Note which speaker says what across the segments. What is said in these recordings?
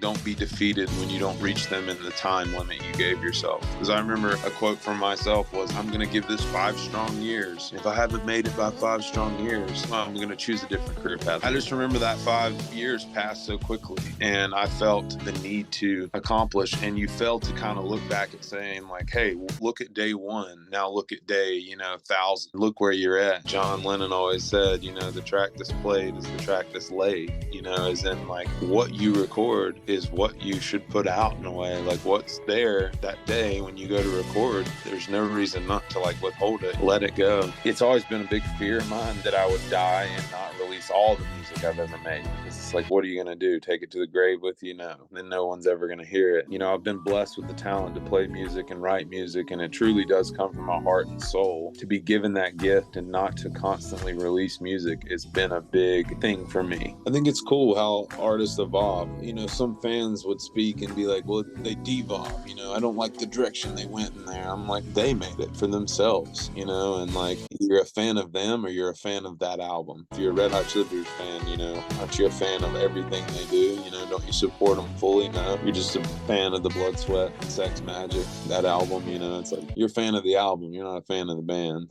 Speaker 1: don't be defeated when you don't reach them in the time limit you gave yourself. Because I remember a quote from myself was, I'm going to give this 5 strong years. If I haven't made it by 5 strong years, well, I'm going to choose a different career path. I just remember that 5 years passed so quickly, and I felt the need to accomplish. And you failed to kind of look back at saying like, hey, look at day 1. Now look at day, 1,000. Look where you're at. John Lennon always said, the track that's played is the track that's laid, as in like what you record is what you should put out in a way. Like what's there that day when you go to record, there's no reason not to like withhold it, let it go. It's always been a big fear of mine that I would die and not release all the music I've ever made. It's like, what are you going to do? Take it to the grave with you? No. Then no one's ever going to hear it. I've been blessed with the talent to play music and write music, and it truly does come from my heart and soul. To be given that gift and not to constantly release music has been a big thing for me. I think it's cool how artists evolve. Some fans would speak and be like, well, they devolve. I don't like the direction they went in there. I'm like, they made it for themselves, and like you're a fan of them or you're a fan of that album. If you're a Red Hot Chili Peppers fan, aren't you a fan of everything they do? Don't you support them fully? No, you're just a fan of the Blood, Sweat, Sex Magic, that album. It's like you're a fan of the album. You're not a fan of the band.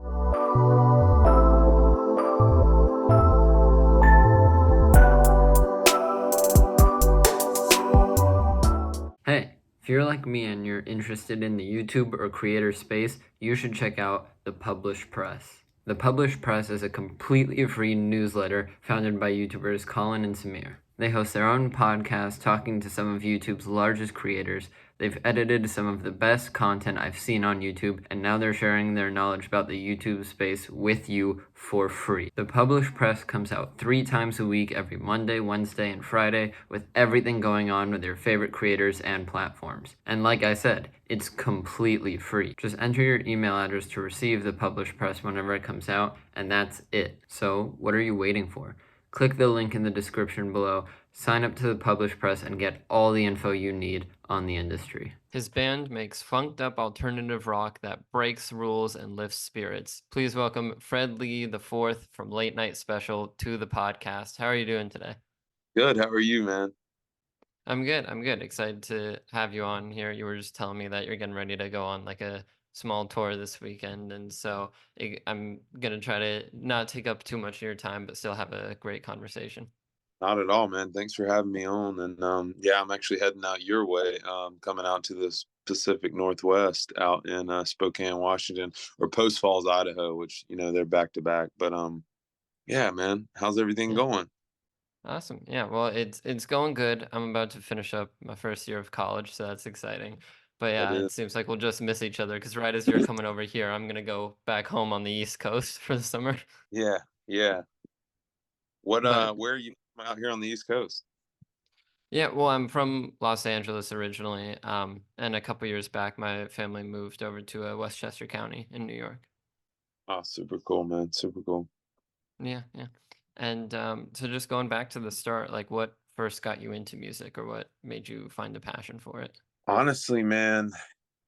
Speaker 2: Hey, if you're like me and you're interested in the YouTube or creator space, you should check out The Published Press. The Published Press is a completely free newsletter founded by YouTubers Colin and Samir. They host their own podcast talking to some of YouTube's largest creators. They've edited some of the best content I've seen on YouTube, and now they're sharing their knowledge about the YouTube space with you for free. The Published Press comes out 3 times a week, every Monday, Wednesday, and Friday, with everything going on with your favorite creators and platforms. And like I said, it's completely free. Just enter your email address to receive the Published Press whenever it comes out, and that's it. So what are you waiting for? Click the link in the description below, sign up to the Published Press, and get all the info you need on the industry. His band makes funked up alternative rock that breaks rules and lifts spirits. Please welcome Fred Lee IV from Late Night Special to the podcast. How are you doing today?
Speaker 1: Good. How are you, man?
Speaker 2: I'm good. Excited to have you on here. You were just telling me that you're getting ready to go on like a small tour this weekend, and so I'm gonna try to not take up too much of your time, but still have a great conversation.
Speaker 1: Not at all, man. Thanks for having me on. And yeah, I'm actually heading out your way, coming out to the Pacific Northwest out in Spokane, Washington, or Post Falls, Idaho, which, they're back to back. But yeah, man, how's everything
Speaker 2: Yeah.
Speaker 1: going?
Speaker 2: Awesome. Yeah, well, it's going good. I'm about to finish up my first year of college, so that's exciting. But
Speaker 1: That
Speaker 2: yeah, it
Speaker 1: is.
Speaker 2: seems like we'll just miss each other because right as you're coming over here, I'm gonna go back home on the East Coast for the summer.
Speaker 1: Yeah, yeah.
Speaker 2: But
Speaker 1: Where are you out here on the East Coast?
Speaker 2: yeah, well, I'm from Los Angeles originally, and a couple years back, my family moved over to Westchester County in New York.
Speaker 1: Oh, super cool, man. Super cool.
Speaker 2: Yeah, yeah. And so just going back to the start, like what first got you into music or what made you find a passion for it?
Speaker 1: Honestly, man,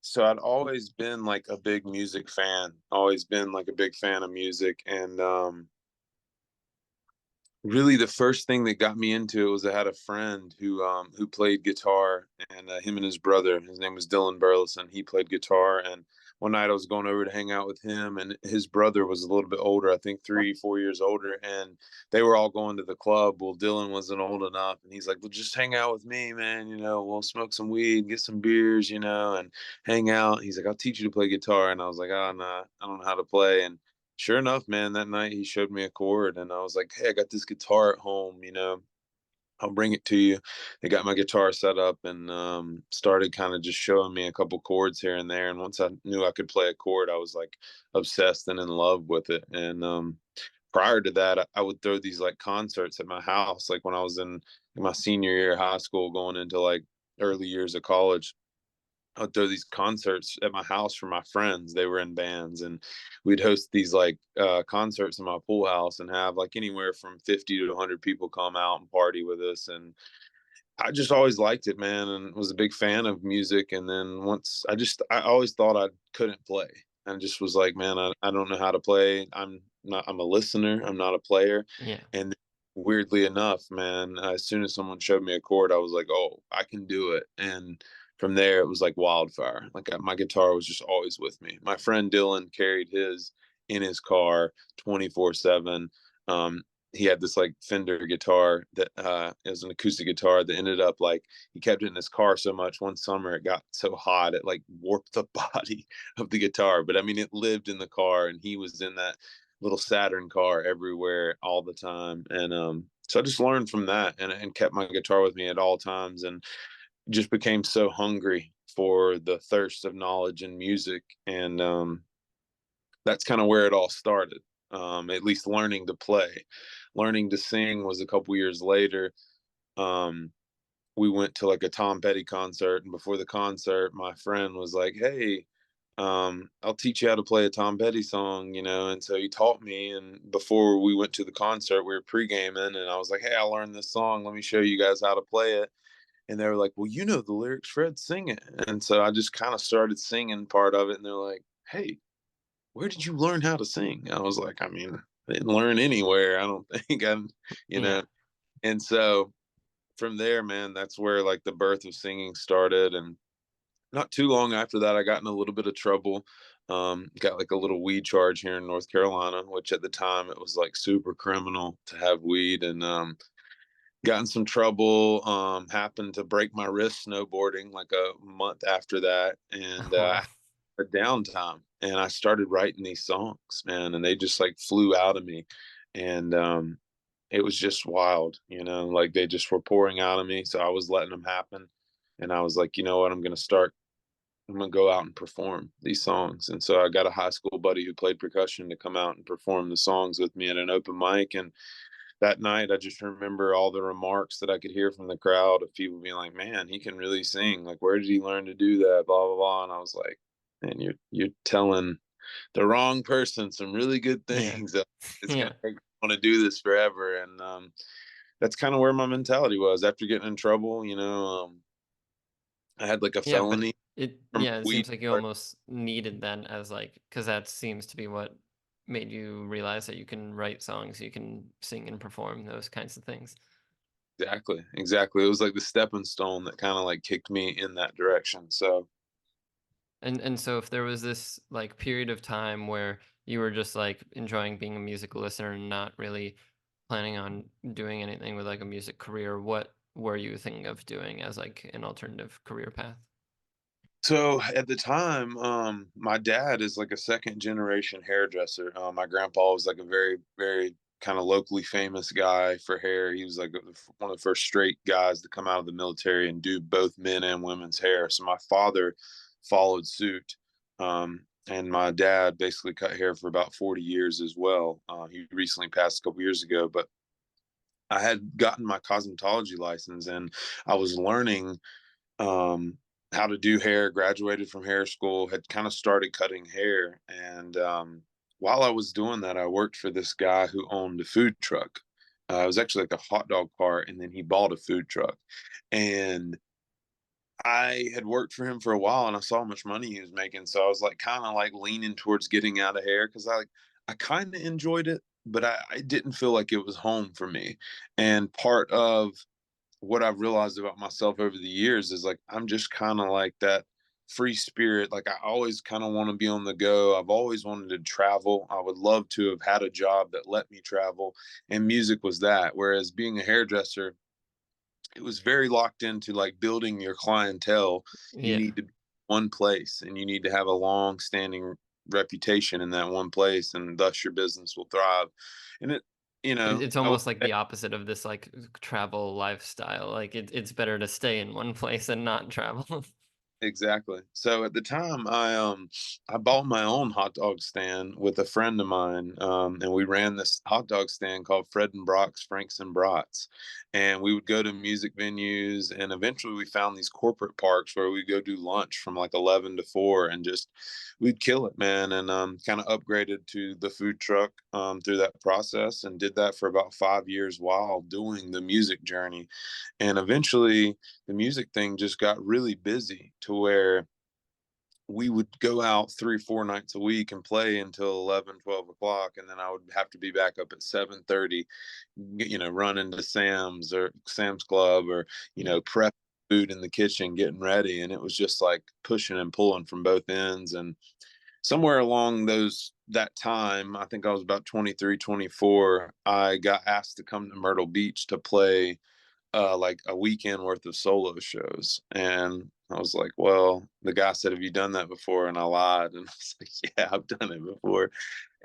Speaker 1: so I'd always been like a big music fan, always been like a big fan of music. And really the first thing that got me into it was I had a friend who played guitar, and him and his brother, his name was Dylan Burleson, he played guitar. And one night I was going over to hang out with him, and his brother was a little bit older, I think 3 4 years older, and they were all going to the club. Well, Dylan wasn't old enough, and he's like, well, just hang out with me, man, we'll smoke some weed, get some beers, and hang out. He's like, I'll teach you to play guitar. And I was like, oh no, I don't know how to play. And sure enough, man, that night he showed me a chord, and I was like, hey, I got this guitar at home, I'll bring it to you. They got my guitar set up, and started kind of just showing me a couple chords here and there. And once I knew I could play a chord, I was like obsessed and in love with it. And prior to that, I would throw these like concerts at my house, like when I was in my senior year of high school, going into like early years of college. I'd throw these concerts at my house for my friends. They were in bands, and we'd host these like concerts in my pool house and have like anywhere from 50 to 100 people come out and party with us. And I just always liked it, man, and was a big fan of music. And then once I always thought I couldn't play. And just was like, man, I don't know how to play. I'm a listener. I'm not a player.
Speaker 2: Yeah.
Speaker 1: And weirdly enough, man, as soon as someone showed me a chord, I was like, "Oh, I can do it." And from there, it was like wildfire. Like my guitar was just always with me. My friend Dylan carried his in his car 24/7. Um, he had this like Fender guitar that it was an acoustic guitar that ended up like he kept it in his car so much. One summer, it got so hot it like warped the body of the guitar. But I mean, it lived in the car, and he was in that little Saturn car everywhere all the time. And so I just learned from that, and kept my guitar with me at all times, and just became so hungry for the thirst of knowledge and music. And that's kind of where it all started. At least learning to play. Learning to sing was a couple years later. Um, we went to like a Tom Petty concert, and before the concert, my friend was like, "Hey, I'll teach you how to play a Tom Petty song," you know. And so he taught me. And before we went to the concert, we were pre-gaming, and I was like, "Hey, I learned this song. Let me show you guys how to play it." And they were like, "Well, you know the lyrics, Fred, sing it." And so I just kind of started singing part of it, and they're like, "Hey, where did you learn how to sing?" I was like, "I mean, I didn't learn anywhere. I don't think I'm, you
Speaker 2: Yeah.
Speaker 1: know." And so from there, man, that's where like the birth of singing started. And not too long after that, I got in a little bit of trouble. Got like a little weed charge here in North Carolina, which at the time it was like super criminal to have weed. And got in some trouble. Happened to break my wrist snowboarding like a month after that, and
Speaker 2: Oh,
Speaker 1: a downtime. And I started writing these songs, man, and they just like flew out of me. And it was just wild, you know, like they just were pouring out of me. So I was letting them happen. And I was like, you know what, I'm gonna go out and perform these songs. And so I got a high school buddy who played percussion to come out and perform the songs with me at an open mic. And that night, I just remember all the remarks that I could hear from the crowd of people being like, "Man, he can really sing. Like, where did he learn to do that?" Blah blah blah. And I was like, "Man, you're telling the wrong person some really good
Speaker 2: yeah.
Speaker 1: things. It's gonna
Speaker 2: Yeah.
Speaker 1: make me want to do this forever." And that's kind of where my mentality was after getting in trouble. I had like a
Speaker 2: Yeah, but
Speaker 1: felony from
Speaker 2: yeah, it
Speaker 1: weed.
Speaker 2: seems like you almost needed that as like, because that seems to be what made you realize that you can write songs, you can sing and perform those kinds of things.
Speaker 1: Exactly, exactly. It was like the stepping stone that kind of like kicked me in that direction. So
Speaker 2: And so if there was this like period of time where you were just like enjoying being a musical listener and not really planning on doing anything with like a music career, what were you thinking of doing as like an alternative career path?
Speaker 1: So at the time, my dad is like a second generation hairdresser. My grandpa was like a very, very kind of locally famous guy for hair. He was like one of the first straight guys to come out of the military and do both men and women's hair. So my father followed suit. And my dad basically cut hair for about 40 years as well. He recently passed a couple years ago, but I had gotten my cosmetology license, and I was learning um, how to do hair, graduated from hair school, had kind of started cutting hair. And while I was doing that, I worked for this guy who owned a food truck. It was actually like a hot dog cart, and then he bought a food truck. And I had worked for him for a while, and I saw how much money he was making. So I was like kind of like leaning towards getting out of hair because I kind of enjoyed it, but I didn't feel like it was home for me. And part of what I've realized about myself over the years is like I'm just kind of like that free spirit. Like I always kind of want to be on the go. I've always wanted to travel. I would love to have had a job that let me travel, and music was that. Whereas being a hairdresser, it was very locked into like building your clientele. You
Speaker 2: Yeah.
Speaker 1: need to be one place, and you need to have a long standing reputation in that one place, and thus your business will thrive. And
Speaker 2: It's
Speaker 1: I would
Speaker 2: almost like the opposite of this like travel lifestyle. Like it's better to stay in one place and not travel.
Speaker 1: exactly. So at the time, I bought my own hot dog stand with a friend of mine, and we ran this hot dog stand called Fred and Brock's Franks and Brats, and we would go to music venues, and eventually we found these corporate parks where we go do lunch from like 11 to 4, and just we'd kill it, man. And kind of upgraded to the food truck through that process, and did that for about 5 years while doing the music journey, and eventually the music thing just got really busy to where we would go out 3-4 nights a week and play until 11-12 o'clock, and then I would have to be back up at 7:30, run into Sam's Club, or
Speaker 2: Yeah.
Speaker 1: prep food in the kitchen, getting ready. And it was just like pushing and pulling from both ends. And somewhere along that time, I think I was about 23, 24, I got asked to come to Myrtle Beach to play like a weekend worth of solo shows. And I was like, well, the guy said, have you done that before? And I lied. And I was like, yeah, I've done it before.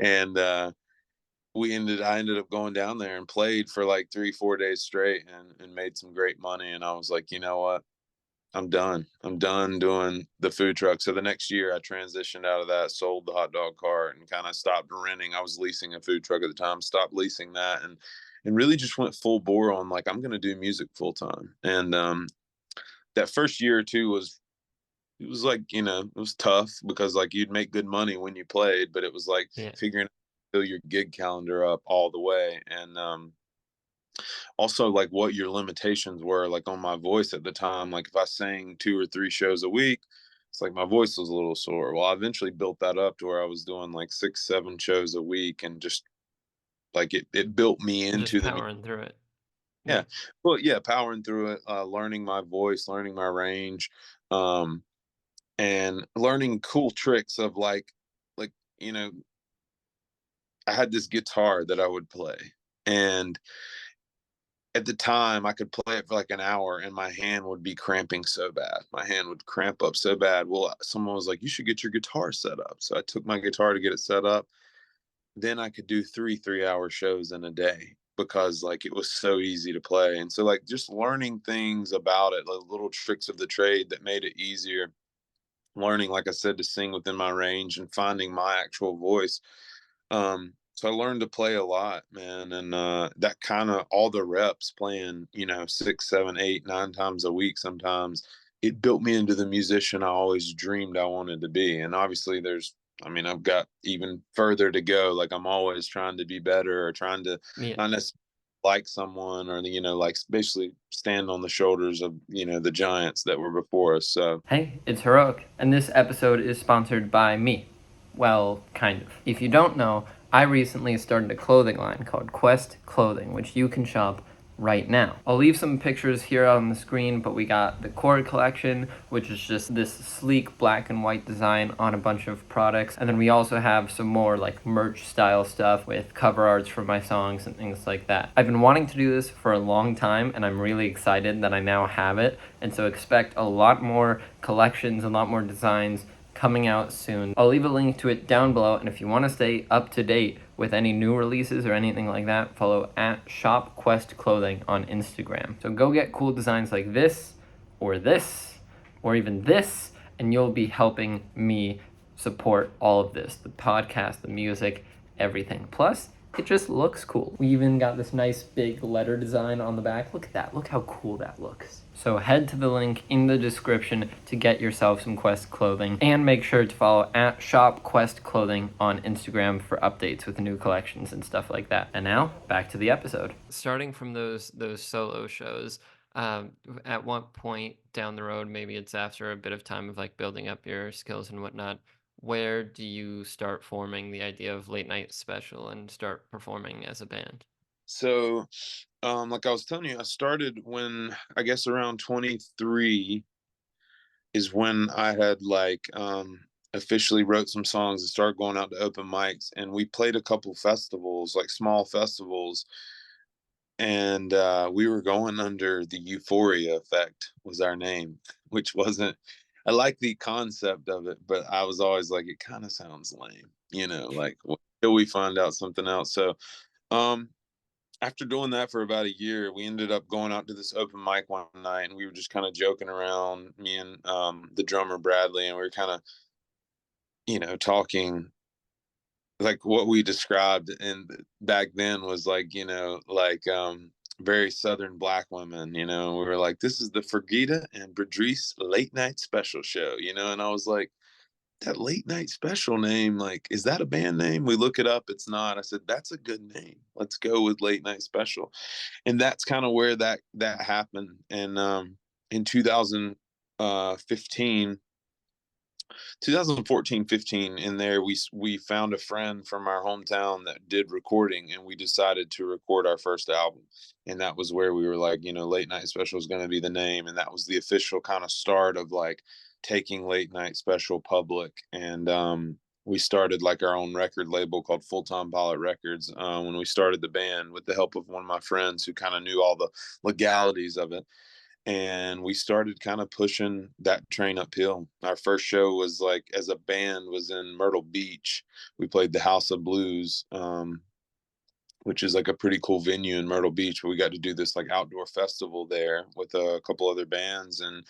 Speaker 1: And I ended up going down there and played for like 3-4 days straight, and made some great money. And I was like, you know what? I'm done. I'm done doing the food truck. So the next year I transitioned out of that, sold the hot dog cart, and kind of stopped renting. I was leasing a food truck at the time, stopped leasing that, and really just went full bore on, like, I'm going to do music full time. And that first year or two it was like, it was tough, because like you'd make good money when you played, but it was like
Speaker 2: Yeah.
Speaker 1: figuring out to fill your gig calendar up all the way. And also, like, what your limitations were, like on my voice at the time. Like if I sang 2 or 3 shows a week, it's like my voice was a little sore. Well, I eventually built that up to where I was doing like 6-7 shows a week, and just like it built me
Speaker 2: Just
Speaker 1: into the
Speaker 2: powering through it.
Speaker 1: yeah.
Speaker 2: Yeah.
Speaker 1: Well, yeah, powering through it, learning my voice, learning my range, um and learning cool tricks of like you know I had this guitar that I would play, and at the time I could play it for like an hour, and my hand would be cramping so bad. My hand would cramp up so bad. Well, someone was like, you should get your guitar set up. So I took my guitar to get it set up. Then I could do 3-hour shows in a day, because like it was so easy to play. And so, like, just learning things about it, like little tricks of the trade that made it easier. Learning, like I said, to sing within my range and finding my actual voice. So I learned to play a lot, man. And that kind of, all the reps playing, 6, 7, 8, 9 times a week sometimes, it built me into the musician I always dreamed I wanted to be. And obviously I've got even further to go. Like, I'm always trying to be better, or trying to
Speaker 2: Yeah.
Speaker 1: not necessarily like someone, or like basically stand on the shoulders of, the giants that were before us. So
Speaker 2: Hey, it's Heroek, and this episode is sponsored by me. Well, kind of. If you don't know, I recently started a clothing line called Quest Clothing, which you can shop right now. I'll leave some pictures here on the screen, but we got the core collection, which is just this sleek black and white design on a bunch of products. And then we also have some more like merch style stuff with cover arts for my songs and things like that. I've been wanting to do this for a long time, and I'm really excited that I now have it. And so expect a lot more collections, a lot more designs coming out soon. I'll leave a link to it down below, and if you want to stay up to date with any new releases or anything like that, follow at Shop Quest Clothing on Instagram. So go get cool designs like this, or even this, and you'll be helping me support all of this, the podcast, the music, everything. Plus, it just looks cool. We even got this nice big letter design on the back. Look at that. Look how cool that looks. So head to the link in the description to get yourself some Quest clothing, and make sure to follow at Shop Quest Clothing on Instagram for updates with new collections and stuff like that. And now back to the episode. Starting from those solo shows, at what point down the road, maybe it's after a bit of time of like building up your skills and whatnot, where do you start forming the idea of late night special and start performing as a band?
Speaker 1: So, like I was telling you, I started when, I guess, around 23 is when I had like officially wrote some songs and started going out to open mics, and we played a couple festivals, like small festivals. And we were going under the Euphoria Effect was our name, which wasn't, I like the concept of it, but I was always like, it kind of sounds lame, like, until we find out something else. So um after doing that for about a year, we ended up going out to this open mic one night, and we were just kind of joking around, me and the drummer Bradley, and we were kind of, talking, like what we described and back then was like, very Southern black women. We were like, this is the Fergita and Bedrees late night special show, and I was like, that late night special name, like, is that a band name? We look it up, it's not. I said, that's a good name, let's go with late night special. And that's kind of where that happened. And in 2015, 2014-15, in there we found a friend from our hometown that did recording, and we decided to record our first album. And that was where we were like, Late Night Special is going to be the name, and that was the official kind of start of like taking Late Night Special public. And we started like our own record label called Full Time Pilot Records when we started the band, with the help of one of my friends who kind of knew all the legalities of it. And we started kind of pushing that train uphill. Our first show was like, as a band, was in Myrtle Beach. We played the House of Blues, which is like a pretty cool venue in Myrtle Beach. But we got to do this like outdoor festival there with a couple other bands, and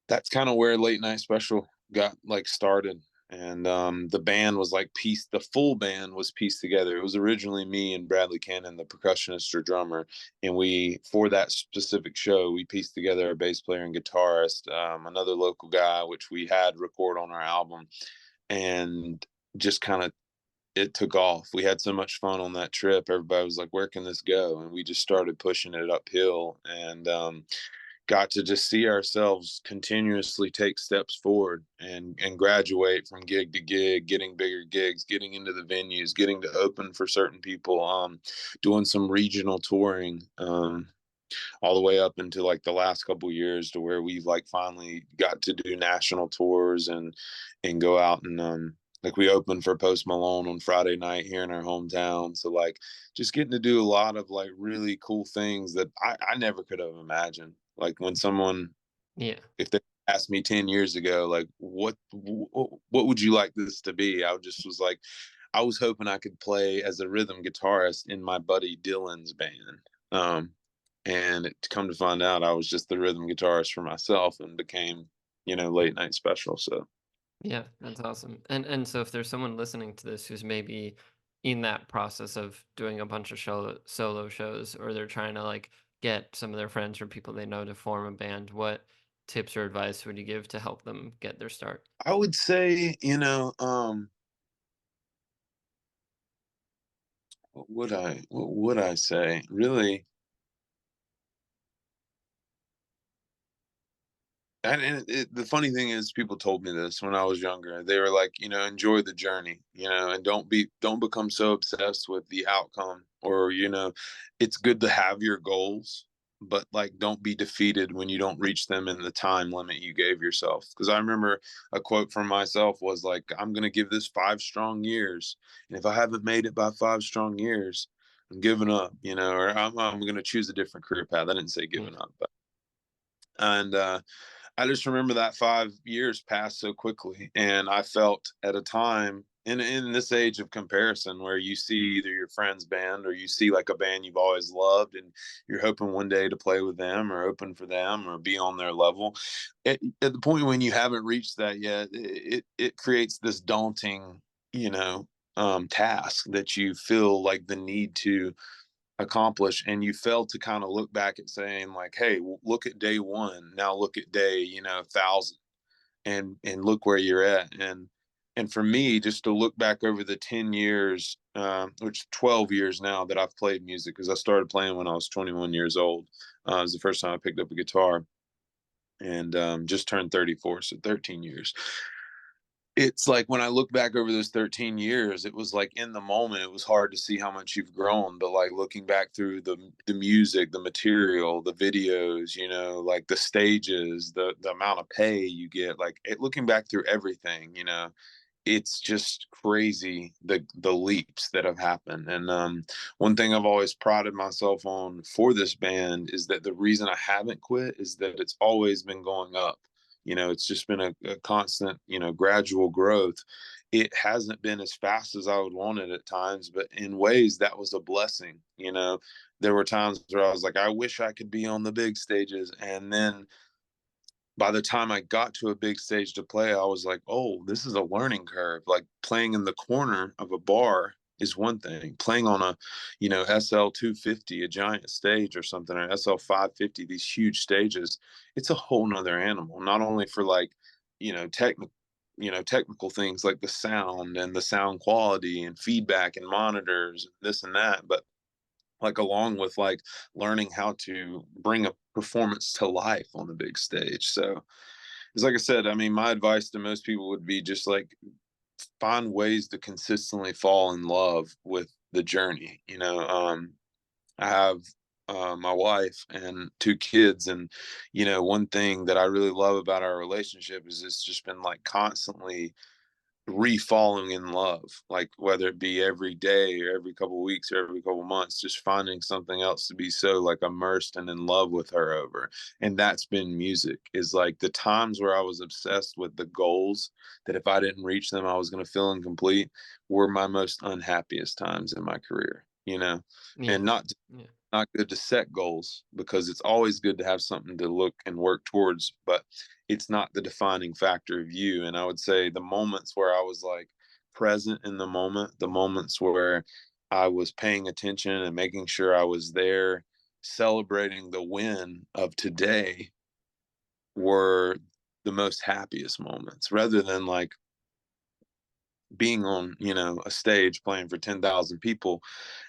Speaker 1: that's kind of where Late Night Special got like started. And the band was like the full band was pieced together. It was originally me and Bradley Cannon, the percussionist or drummer, and for that specific show, we pieced together a bass player and guitarist, another local guy, which we had record on our album, and just kind of it took off. We had so much fun on that trip. Everybody was like, "Where can this go?" And we just started pushing it uphill, and got to just see ourselves continuously take steps forward and graduate from gig to gig, getting bigger gigs, getting into the venues, getting to open for certain people, doing some regional touring, all the way up into like the last couple years, to where we've like finally got to do national tours and go out and like we opened for Post Malone on Friday night here in our hometown. So like just getting to do a lot of like really cool things that I never could have imagined. Like when someone,
Speaker 2: Yeah.
Speaker 1: if they asked me 10 years ago, like what would you like this to be? I just was like, I was hoping I could play as a rhythm guitarist in my buddy Dylan's band. And it come to find out I was just the rhythm guitarist for myself, and became, Late Night Special. So
Speaker 2: Yeah, that's awesome. And so if there's someone listening to this who's maybe in that process of doing a bunch of solo shows, or they're trying to like get some of their friends or people they know to form a band, what tips or advice would you give to help them get their start?
Speaker 1: I would say, what would I say? Really, the funny thing is, people told me this when I was younger. They were like, enjoy the journey, and don't become so obsessed with the outcome. Or, it's good to have your goals, but like don't be defeated when you don't reach them in the time limit you gave yourself. Because I remember a quote from myself was like, I'm gonna give this 5 strong years, and if I haven't made it by 5 strong years, I'm giving up, or I'm gonna choose a different career path. I didn't say
Speaker 2: Yeah.
Speaker 1: giving up, but and I just remember that 5 years passed so quickly. And I felt at a time in this age of comparison, where you see either your friend's band, or you see like a band you've always loved, and you're hoping one day to play with them or open for them or be on their level. At the point when you haven't reached that yet, it creates this daunting, task that you feel like the need to accomplish, and you fail to kind of look back at saying like, hey, look at day one, now look at day 1,000, and look where you're at. And for me, just to look back over the 10 years, which 12 years now that I've played music, because I started playing when I was 21 years old. It was the first time I picked up a guitar, and just turned 34, so 13 years. It's like when I look back over those 13 years, it was like in the moment, it was hard to see how much you've grown. But like looking back through the music, the material, the videos, like the stages, the amount of pay you get, like looking back through everything, it's just crazy, the leaps that have happened. And one thing I've always prided myself on for this band is that the reason I haven't quit is that it's always been going up. It's just been a constant, gradual growth. It hasn't been as fast as I would want it at times, but in ways that was a blessing. There were times where I was like, I wish I could be on the big stages. And then by the time I got to a big stage to play, I was like, oh, this is a learning curve. Like playing in the corner of a bar is one thing. Playing on a, SL 250, a giant stage or something, or SL 550, these huge stages, it's a whole nother animal. Not only for like, technical, technical things like the sound and the sound quality and feedback and monitors, and this and that, but like along with like learning how to bring a performance to life on the big stage. So like I said, I mean, my advice to most people would be just like find ways to consistently fall in love with the journey. I have my wife and two kids, and one thing that I really love about our relationship is it's just been like constantly re-falling in love, like whether it be every day or every couple weeks or every couple months, just finding something else to be so like immersed and in love with her over. And that's been music. Is like the times where I was obsessed with the goals that if I didn't reach them I was going to feel incomplete were my most unhappiest times in my career.
Speaker 2: Yeah.
Speaker 1: And
Speaker 2: Yeah.
Speaker 1: not good to set goals, because it's always good to have something to look and work towards, but it's not the defining factor of you. And I would say the moments where I was like present in the moment, the moments where I was paying attention and making sure I was there celebrating the win of today, were the most happiest moments, rather than like being on, a stage playing for 10,000 people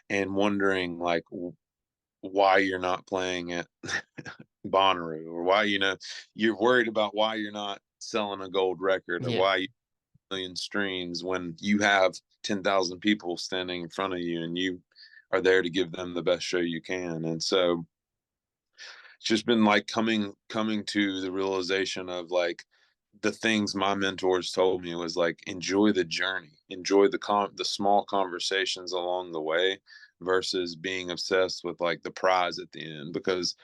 Speaker 1: and wondering like why you're not playing at Bonnaroo, or why you're worried about why you're not selling a gold record, or
Speaker 2: Yeah.
Speaker 1: why you million streams when you have 10,000 people standing in front of you and you are there to give them the best show you can. And so it's just been like coming to the realization of like the things my mentors told me was like enjoy the journey, enjoy the small conversations along the way, versus being obsessed with like the prize at the end. Because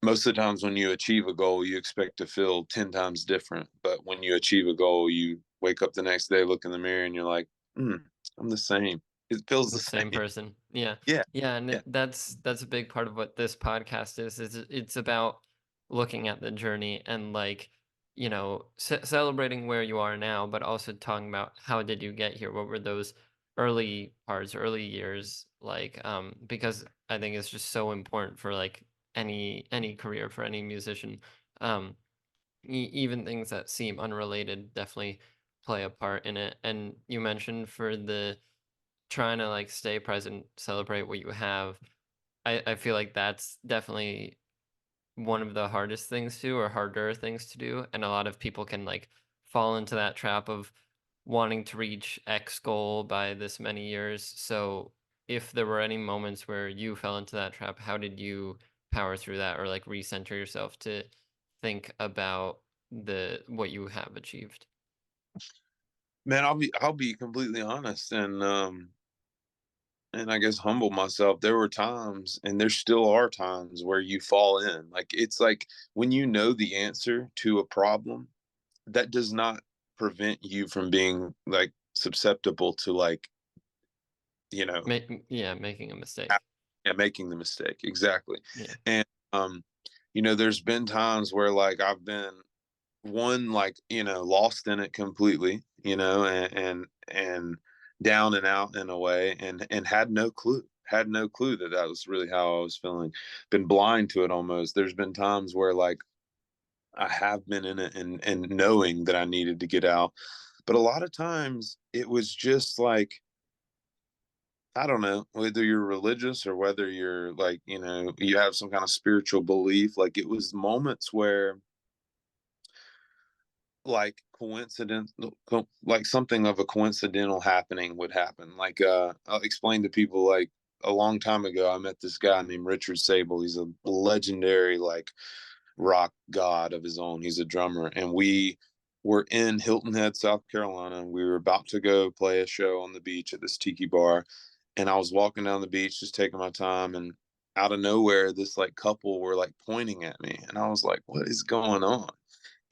Speaker 1: most of the times when you achieve a goal, you expect to feel 10 times different. But when you achieve a goal, you wake up the next day, look in the mirror, and you're like, I'm the same. It feels
Speaker 2: The
Speaker 1: the
Speaker 2: same
Speaker 1: same.
Speaker 2: person. Yeah.
Speaker 1: Yeah.
Speaker 2: Yeah, and
Speaker 1: Yeah.
Speaker 2: that's a big part of what this podcast is it's about looking at the journey and like, celebrating where you are now, but also talking about how did you get here? What were those early parts, early years like, because I think it's just so important for like any career for any musician. Um even things that seem unrelated definitely play a part in it. And you mentioned for the trying to like stay present, celebrate what you have. I feel like that's definitely one of the hardest things to, or harder things to do. And a lot of people can like fall into that trap of wanting to reach X goal by this many years. So if there were any moments where you fell into that trap, how did you power through that, or like recenter yourself to think about the what you have achieved?
Speaker 1: Man, I'll be completely honest, and I guess humble myself. There were times, and there still are times, where you fall in. Like it's like when you know the answer to a problem, that does not prevent you from being like susceptible to like, you know,
Speaker 2: Yeah, making a mistake.
Speaker 1: yeah, making the mistake. Exactly.
Speaker 2: Yeah.
Speaker 1: And um, there's been times where like I've been one like, lost in it completely, and down and out in a way, and had no clue that that was really how I was feeling. Been blind to it almost. There's been times where like I have been in it and knowing that I needed to get out. But a lot of times it was just like, I don't know, whether you're religious or whether you're like, you have some kind of spiritual belief. Like it was moments where like coincidence, like something of a coincidental happening would happen. Like I'll explain to people, like a long time ago I met this guy named Richard Sable. He's a legendary like rock god of his own. He's a drummer, and we were in Hilton Head, South Carolina. We were about to go play a show on the beach at this tiki bar, and I was walking down the beach just taking my time, and out of nowhere this like couple were like pointing at me, and I was like, what is going on?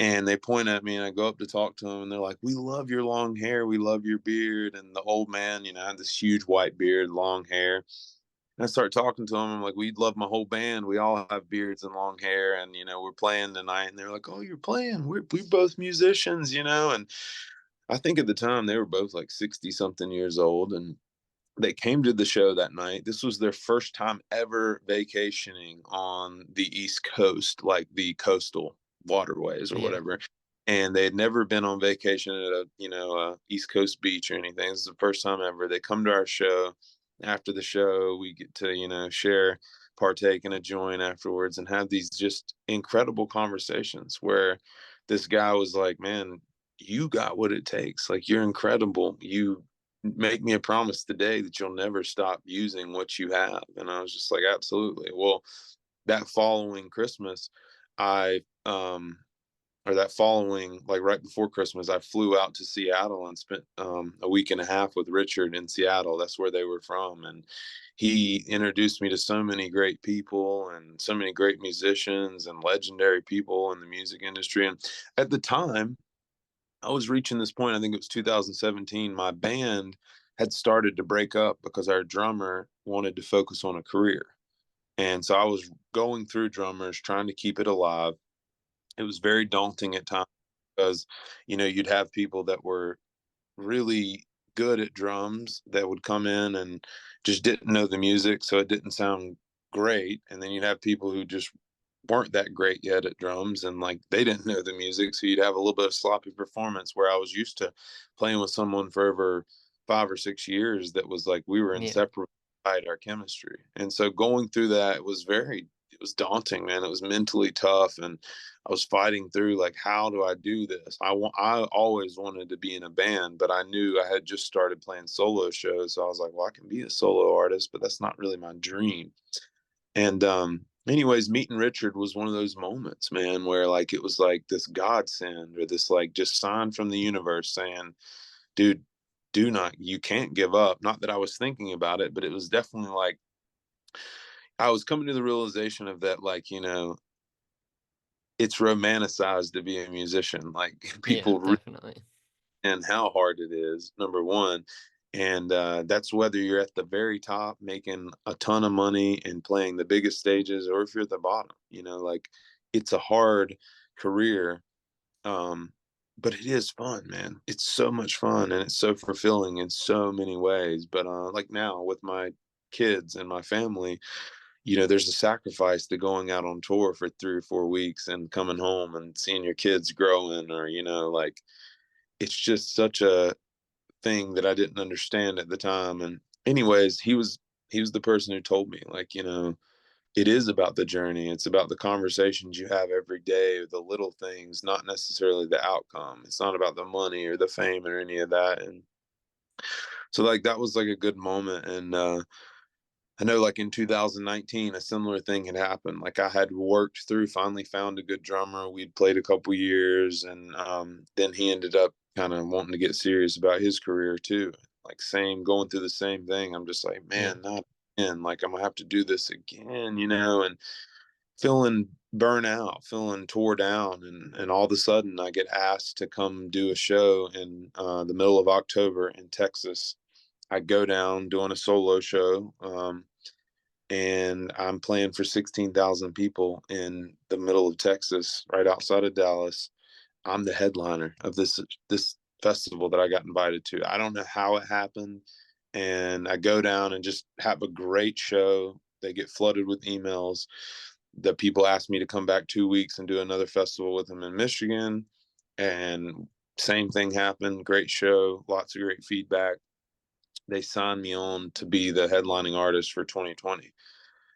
Speaker 1: And they point at me, and I go up to talk to them, and they're like, we love your long hair, we love your beard. And the old man, had this huge white beard, long hair. And I start talking to them. I'm like, we'd love my whole band. We all have beards and long hair, and we're playing tonight. And they're like, oh, you're playing. We're both musicians. And I think at the time they were both like 60 something years old, and they came to the show that night. This was their first time ever vacationing on the East Coast, like the coastal waterways or
Speaker 2: Yeah.
Speaker 1: whatever. And they had never been on vacation at a East Coast beach or anything. This is the first time ever. They come to our show. After the show, we get to, share partake in a joint afterwards and have these just incredible conversations where this guy was like, man, you got what it takes. Like, you're incredible. You make me a promise today that you'll never stop using what you have. And I was just like, absolutely. Well, that following Christmas, I, or that following, like right before Christmas, I flew out to Seattle and spent a week and a half with Richard in Seattle. That's where they were from. And he introduced me to so many great people and so many great musicians and legendary people in the music industry. And at the time, I was reaching this point, I think it was 2017. My band had started to break up because our drummer wanted to focus on a career. And so I was going through drummers, trying to keep it alive. It was very daunting at times because, you'd have people that were really good at drums that would come in and just didn't know the music, so it didn't sound great. And then you'd have people who just weren't that great yet at drums, and like they didn't know the music, so you'd have a little bit of sloppy performance, where I was used to playing with someone for over 5 or 6 years that was like we were
Speaker 2: Yeah.
Speaker 1: inseparable by our chemistry. And so going through that, it was daunting, man. It was mentally tough, and I was fighting through like, how do I do this? I always wanted to be in a band, but I knew I had just started playing solo shows, so I was like, well, I can be a solo artist, but that's not really my dream. And anyways, meeting Richard was one of those moments, man, where like it was like this godsend, or this like just sign from the universe saying, dude, you can't give up. Not that I was thinking about it, but it was definitely like I was coming to the realization of that, like, it's romanticized to be a musician. Like
Speaker 2: Yeah,
Speaker 1: people
Speaker 2: definitely.
Speaker 1: and how hard it is, number one. And that's whether you're at the very top making a ton of money and playing the biggest stages, or if you're at the bottom. Like, it's a hard career, um, but it is fun, man. It's so much fun, and it's so fulfilling in so many ways. But like now with my kids and my family, there's a sacrifice to going out on tour for 3 or 4 weeks and coming home and seeing your kids growing, or like, it's just such a thing that I didn't understand at the time. And anyways, he was the person who told me, like, it is about the journey. It's about the conversations you have every day, the little things, not necessarily the outcome. It's not about the money or the fame or any of that. And so like that was like a good moment. And I know, like in 2019, a similar thing had happened. Like, I had worked through, finally found a good drummer. We'd played a couple years, and then he ended up kind of wanting to get serious about his career too. Like, going through the same thing. I'm just like,
Speaker 2: Yeah.
Speaker 1: man, not again. Like, I'm gonna have to do this again, and feeling burnout, feeling tore down, and all of a sudden, I get asked to come do a show in the middle of October in Texas. I go down doing a solo show. And I'm playing for 16,000 people in the middle of Texas, right outside of Dallas. I'm the headliner of this festival that I got invited to. I don't know how it happened, and I go down and just have a great show. They get flooded with emails. The people ask me to come back 2 weeks and do another festival with them in Michigan, and same thing happened. Great show, lots of great feedback. They signed me on to be the headlining artist for 2020.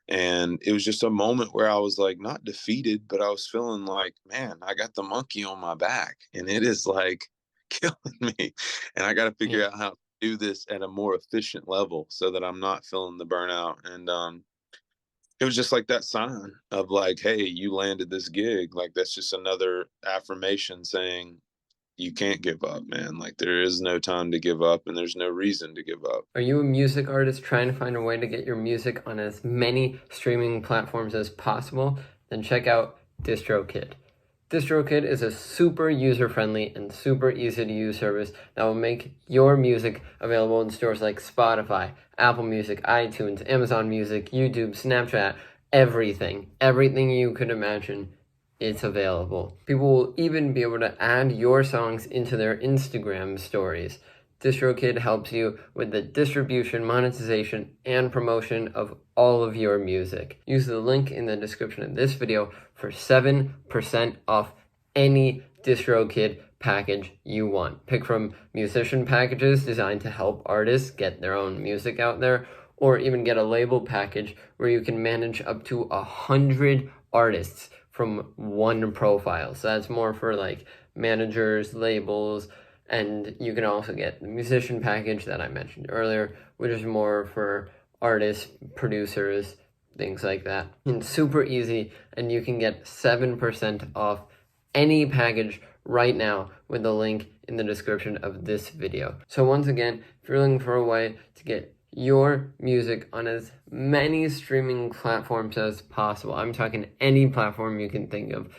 Speaker 1: And it was just a moment where I was like, not defeated, but I was feeling like, man, I got the monkey on my back, and it is like killing me. And I got to
Speaker 2: Yeah.
Speaker 1: figure out how to do this at a more efficient level so that I'm not feeling the burnout. And it was just like that sign of like, hey, you landed this gig. Like, that's just another affirmation saying, you can't give up, man. Like, there is no time to give up, and there's no reason to give up.
Speaker 2: Are you a music artist trying to find a way to get your music on as many streaming platforms as possible? Then check out DistroKid. DistroKid is a super user-friendly and super easy-to-use service that will make your music available in stores like Spotify, Apple Music, iTunes, Amazon Music, YouTube, Snapchat, everything. Everything you could imagine, it's available. People will even be able to add your songs into their Instagram stories. DistroKid helps you with the distribution, monetization, and promotion of all of your music. Use the link in the description of this video for 7% off any DistroKid package you want. Pick from musician packages designed to help artists get their own music out there, or even get a label package where you can manage up to 100 artists from one profile. So that's more for like managers, labels, and you can also get the musician package that I mentioned earlier, which is more for artists, producers, things like that. It's super easy, and you can get 7% off any package right now with the link in the description of this video. So once again, if you're looking for a way to get your music on as many streaming platforms as possible, I'm talking any platform you can think of,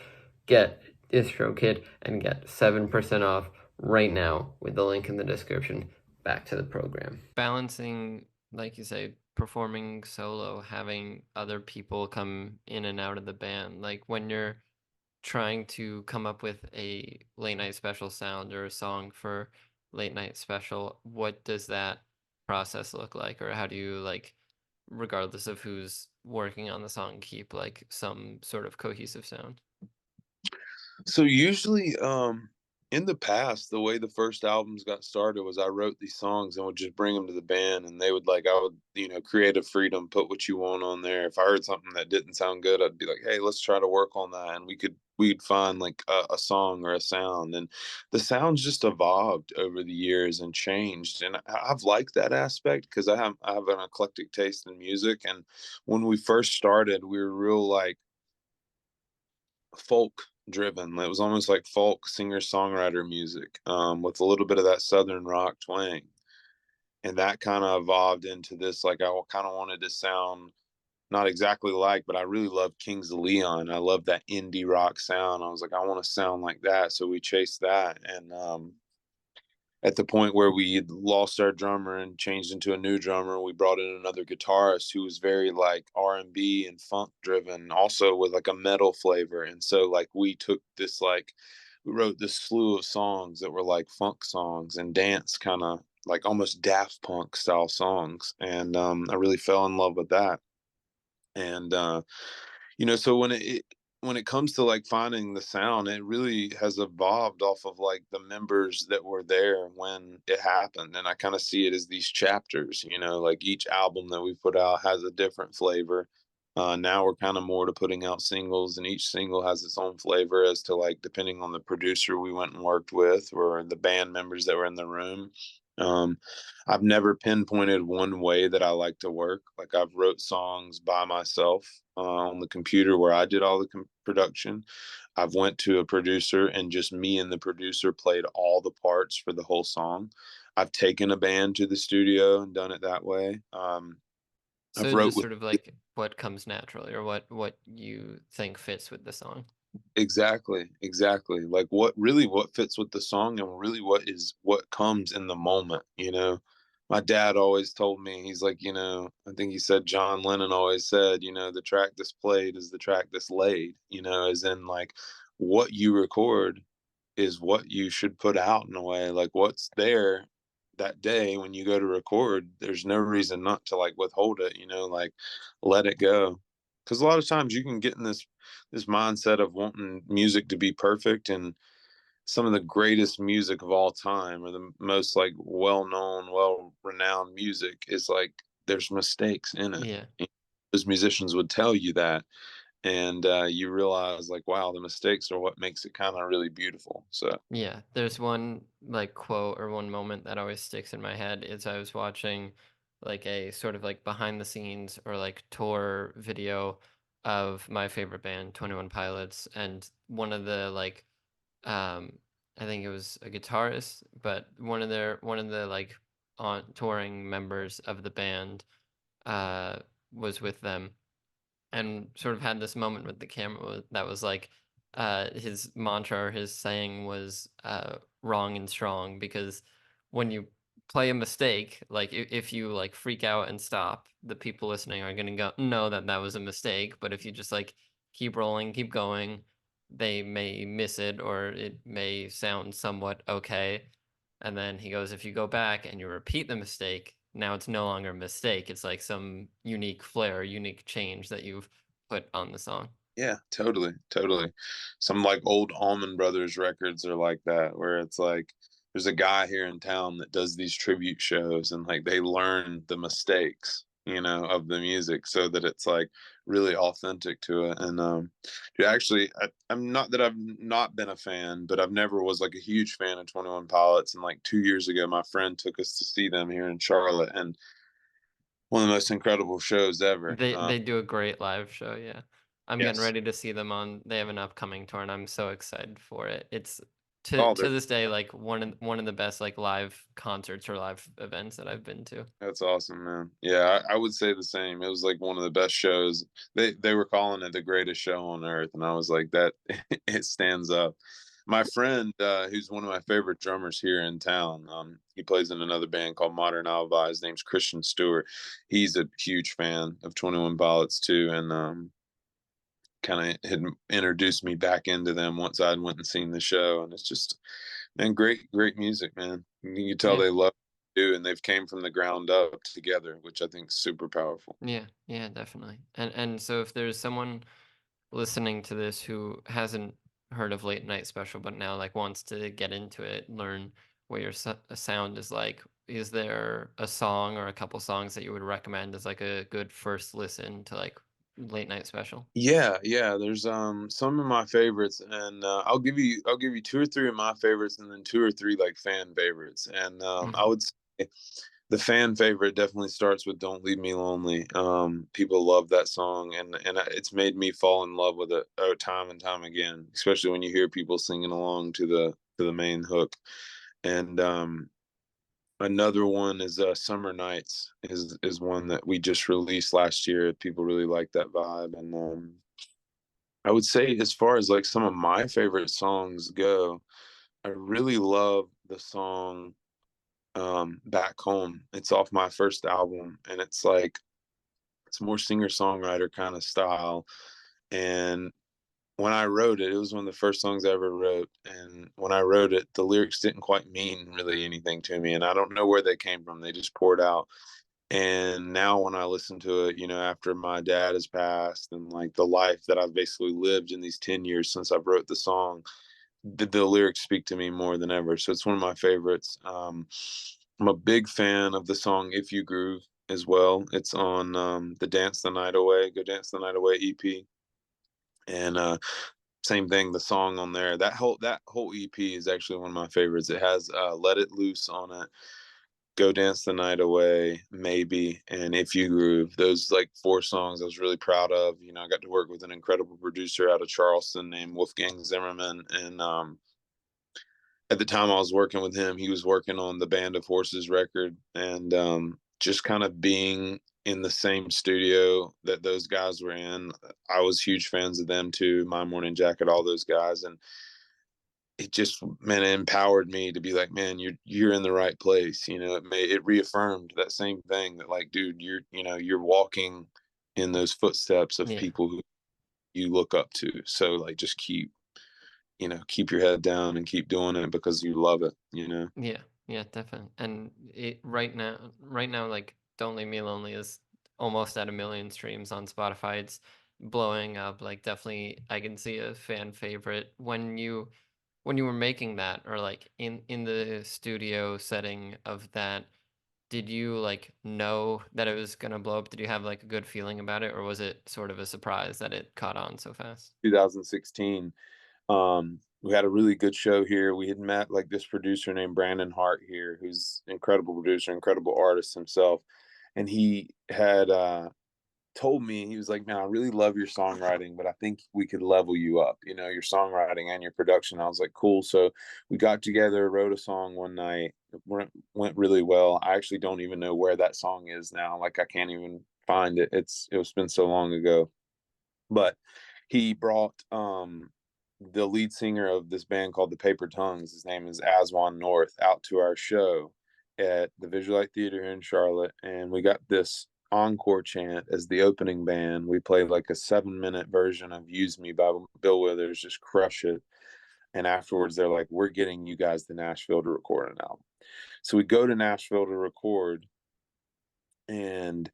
Speaker 2: get DistroKid and get 7% off right now with the link in the description. Back to the program.
Speaker 3: Balancing, like you say, performing solo, having other people come in and out of the band, like when you're trying to come up with a late night special sound or a song for late night special, what does that process look like? Or how do you, like, regardless of who's working on the song, keep like some sort of cohesive sound?
Speaker 1: So usually, in the past, the way the first albums got started was I wrote these songs and would just bring them to the band, and they would like I would creative freedom, put what you want on there. If I heard something that didn't sound good, I'd be like, hey, let's try to work on that, and we'd find like a song or a sound, and the sounds just evolved over the years and changed, and I've liked that aspect because I have an eclectic taste in music, and when we first started, we were real like folk driven. It was almost like folk singer songwriter music, with a little bit of that southern rock twang, and that kind of evolved into this. Like I kind of wanted to sound not exactly like, but I really love Kings of Leon. I love that indie rock sound. I was like, I want to sound like that, so we chased that, and at the point where we lost our drummer and changed into a new drummer, we brought in another guitarist who was very like R&B and funk driven, also with like a metal flavor. And so like we took this like we wrote this slew of songs that were like funk songs and dance kind of like almost Daft Punk style songs. And I really fell in love with that. And so when it comes to like finding the sound, it really has evolved off of like the members that were there when it happened, and I kind of see it as these chapters. Like each album that we put out has a different flavor. Now we're kind of more to putting out singles, and each single has its own flavor as to like depending on the producer we went and worked with or the band members that were in the room. um, I've never pinpointed one way that I like to work. Like I've wrote songs by myself on the computer where I did all the production. I've went to a producer and just me and the producer played all the parts for the whole song. I've taken a band to the studio and done it that way. I've
Speaker 3: So
Speaker 1: wrote
Speaker 3: just
Speaker 1: with
Speaker 3: sort of like what comes naturally or what you think fits with the song.
Speaker 1: exactly like what fits with the song and really what comes in the moment. My dad always told me, he's like, I think he said John Lennon always said, the track that's played is the track that's laid, as in like what you record is what you should put out in a way. Like what's there that day when you go to record, there's no reason not to like withhold it, like let it go. Because a lot of times you can get in this mindset of wanting music to be perfect, and some of the greatest music of all time or the most like well-known, well-renowned music is like there's mistakes in it.
Speaker 3: Yeah.
Speaker 1: Those musicians would tell you that, and you realize like, wow, the mistakes are what makes it kind of really beautiful. So
Speaker 3: Yeah, there's one like quote or one moment that always sticks in my head is I was watching like a sort of like behind the scenes or like tour video of my favorite band, 21 Pilots, and one of the like um I think it was a guitarist, but one of the like on touring members of the band uh was with them and sort of had this moment with the camera that was like his mantra or his saying was wrong and strong, because when you play a mistake, like if you like freak out and stop, the people listening are going to go know that that was a mistake, but if you just like keep rolling, keep going, they may miss it or it may sound somewhat okay. And then he goes, if you go back and you repeat the mistake, now it's no longer a mistake. It's like some unique flair, unique change that you've put on the song.
Speaker 1: yeah, totally. Some like old Allman Brothers records are like that, where it's like there's a guy here in town that does these tribute shows, and like they learn the mistakes of the music, so that it's like really authentic to it. And dude, actually, I'm not that I've not been a fan, but I've never was like a huge fan of 21 Pilots. And like 2 years ago, my friend took us to see them here in Charlotte, and one of the most incredible shows ever.
Speaker 3: They do a great live show, yeah. I'm getting
Speaker 1: Yes.
Speaker 3: ready to see them on they have an upcoming tour, and I'm so excited for it. It's
Speaker 1: Oh,
Speaker 3: to this day, like, one of the best, like, live concerts or live events that I've been to.
Speaker 1: that's awesome, man. Yeah, I would say the same. It was like one of the best shows. They were calling it the greatest show on earth, and I was like, that it stands up. My friend, who's one of my favorite drummers here in town, he plays in another band called Modern Alibi. His name's Christian Stewart. He's a huge fan of 21 Pilots too, and kind of had introduced me back into them once I'd went and seen the show. And it's just, man, great music, man. You can tell
Speaker 3: Yeah.
Speaker 1: they love it too, and they've came from the ground up together, which I think is super powerful.
Speaker 3: Yeah, yeah, definitely. And so if there's someone listening to this who hasn't heard of Late Night Special but now like wants to get into it, learn what your sound is like, is there a song or a couple songs that you would recommend as like a good first listen to like Late Night Special?
Speaker 1: Yeah, there's some of my favorites, and I'll give you two or three of my favorites, and then two or three like fan favorites. And I
Speaker 3: Hmm.
Speaker 1: would say the fan favorite definitely starts with "Don't Leave Me Lonely." People love that song, and it's made me fall in love with it time and time again, especially when you hear people singing along to the main hook. And another one is "Summer Nights" is one that we just released last year. People really like that vibe. And I would say, as far as like some of my favorite songs go, I really love the song "Back Home." It's off my first album, and it's more singer-songwriter kind of style. And when I wrote it, it was one of the first songs I ever wrote. And when I wrote it, the lyrics didn't quite mean really anything to me, and I don't know where they came from. They just poured out. And now when I listen to it, after my dad has passed, and like the life that I've basically lived in these 10 years since I wrote the song, the lyrics speak to me more than ever. So it's one of my favorites. I'm a big fan of the song "If You Groove" as well. It's on the "Dance the Night Away," "Go Dance the Night Away" EP. And same thing, the song on there, that whole EP is actually one of my favorites. It has "Let It Loose" on it, "Go Dance the Night Away," "Maybe," and "If You Groove." Those like four songs I was really proud of. I got to work with an incredible producer out of Charleston named Wolfgang Zimmerman, and at the time I was working with him, he was working on the Band of Horses record, and just kind of being in the same studio that those guys were in, I was huge fans of them too. My Morning Jacket, all those guys, and it just, man, it empowered me to be like, man, you're in the right place. It reaffirmed that same thing, that like, dude, you're walking in those footsteps of
Speaker 3: Yeah.
Speaker 1: people who you look up to. So like, just keep your head down and keep doing it because you love it.
Speaker 3: Yeah, yeah, definitely. And right now, like "Don't Leave Me Lonely" is almost at 1 million streams on Spotify. It's blowing up. Like, definitely, I can see a fan favorite. When you were making that, or like in the studio setting of that, did you like know that it was gonna blow up? Did you have like a good feeling about it, or was it sort of a surprise that it caught on so fast?
Speaker 1: 2016, we had a really good show here. We had met like this producer named Brandon Hart here, who's incredible producer, incredible artist himself. And he had told me, he was like, man, I really love your songwriting, but I think we could level you up, your songwriting and your production. I was like, cool. So we got together, wrote a song one night. It went really well. I actually don't even know where that song is now. Like, I can't even find it. It was been so long ago. But he brought the lead singer of this band called the Paper Tongues, his name is Aswan North, out to our show at the Visual Light Theater here in Charlotte. And we got this encore chant as the opening band. We played like a 7-minute version of "Use Me" by Bill Withers, just crush it. And afterwards, they're like, we're getting you guys to Nashville to record an album. So we go to Nashville to record, and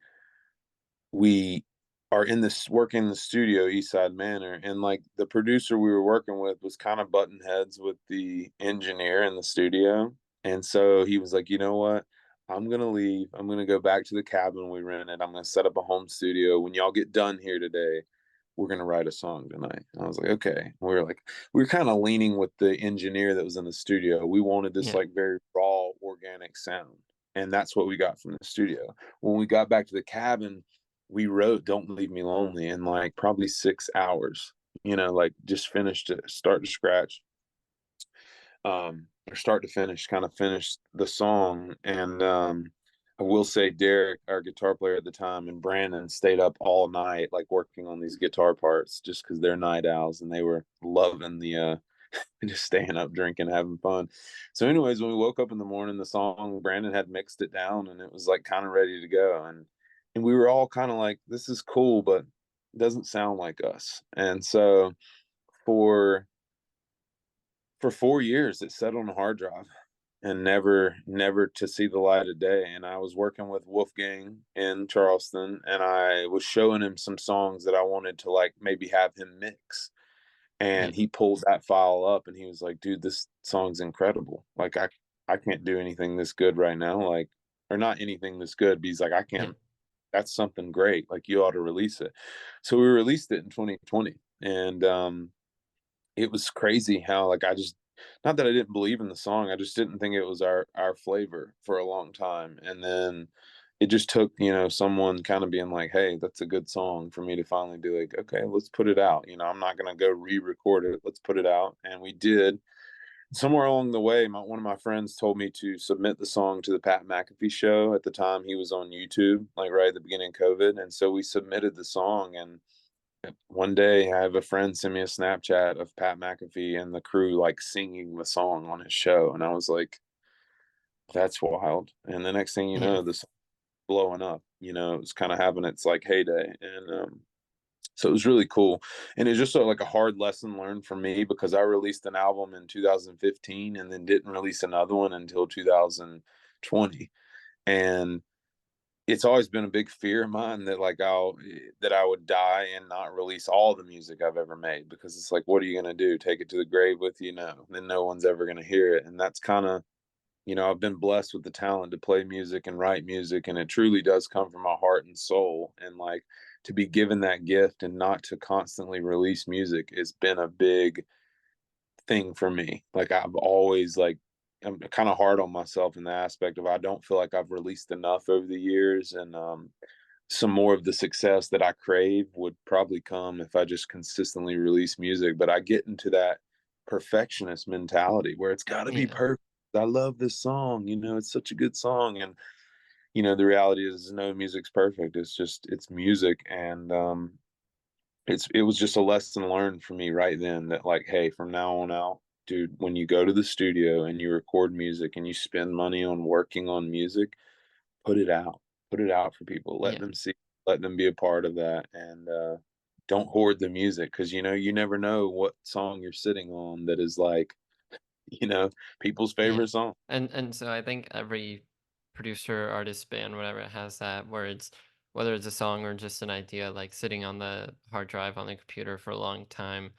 Speaker 1: we are in this working in the studio, East Side Manor, and like the producer we were working with was kind of button heads with the engineer in the studio. And so he was like, you know what, I'm gonna leave. I'm gonna go back to the cabin we rented. I'm gonna set up a home studio. When y'all get done here today, we're gonna write a song tonight." I was like, "Okay." We were kind of leaning with the engineer that was in the studio. We wanted this
Speaker 3: Yeah.
Speaker 1: like very raw, organic sound, and that's what we got from the studio. When we got back to the cabin, we wrote "Don't Leave Me Lonely" in like probably 6 hours. Like just finished it, start to scratch, or start to finish, kind of finished the song. And I will say Derek, our guitar player at the time, and Brandon stayed up all night, like working on these guitar parts, just because they're night owls and they were loving the just staying up, drinking, having fun. So, anyways, when we woke up in the morning, the song Brandon had mixed it down, and it was like kind of ready to go. And we were all kind of like, "This is cool, but it doesn't sound like us." And so for 4 years it sat on a hard drive and never to see the light of day. And I was working with Wolfgang in Charleston, and I was showing him some songs that I wanted to like maybe have him mix.
Speaker 3: Yeah.
Speaker 1: And he pulled that file up and he was like, "Dude, this song's incredible. Like I can't do anything this good right now, like, or not anything this good." But he's like, "I
Speaker 3: Yeah.
Speaker 1: can't, that's something great. Like, you ought to release it." So we released it in 2020. And it was crazy how, like, I just, not that I didn't believe in the song, I just didn't think it was our flavor for a long time. And then it just took, someone kind of being like, "Hey, that's a good song," for me to finally be like, "Okay, let's put it out. I'm not gonna go re-record it. Let's put it out." And we did. Somewhere along the way, one of my friends told me to submit the song to the Pat McAfee show. At the time, he was on YouTube, like right at the beginning of COVID, and so we submitted the song. And one day, I have a friend send me a Snapchat of Pat McAfee and the crew like singing the song on his show, and I was like, "That's wild." And the next thing you
Speaker 3: Yeah.
Speaker 1: know, this blowing up. It was kind of having its like heyday. And so it was really cool. And it's just like a hard lesson learned for me, because I released an album in 2015 and then didn't release another one until 2020. And it's always been a big fear of mine that like that I would die and not release all the music I've ever made, because it's like, what are you gonna do? Take it to the grave with you? No, then no one's ever gonna hear it. And that's kind of, I've been blessed with the talent to play music and write music, and it truly does come from my heart and soul. And like, to be given that gift and not to constantly release music has been a big thing for me. Like, I've always like, I'm kind of hard on myself in the aspect of I don't feel like I've released enough over the years. And some more of the success that I crave would probably come if I just consistently release music. But I get into that perfectionist mentality where it's got to be
Speaker 3: Yeah.
Speaker 1: perfect. I love this song, it's such a good song. And the reality is no music's perfect. It's music. And it was just a lesson learned for me right then that like, hey, from now on out, dude, when you go to the studio and you record music and you spend money on working on music, put it out. Put it out for people. Let
Speaker 3: Yeah.
Speaker 1: them see, let them be a part of that. And don't hoard the music, because you never know what song you're sitting on that is like, you know, people's
Speaker 3: Yeah.
Speaker 1: favorite song.
Speaker 3: And so I think every producer, artist, band, whatever has that where it's whether it's a song or just an idea like sitting on the hard drive on the computer for a long time.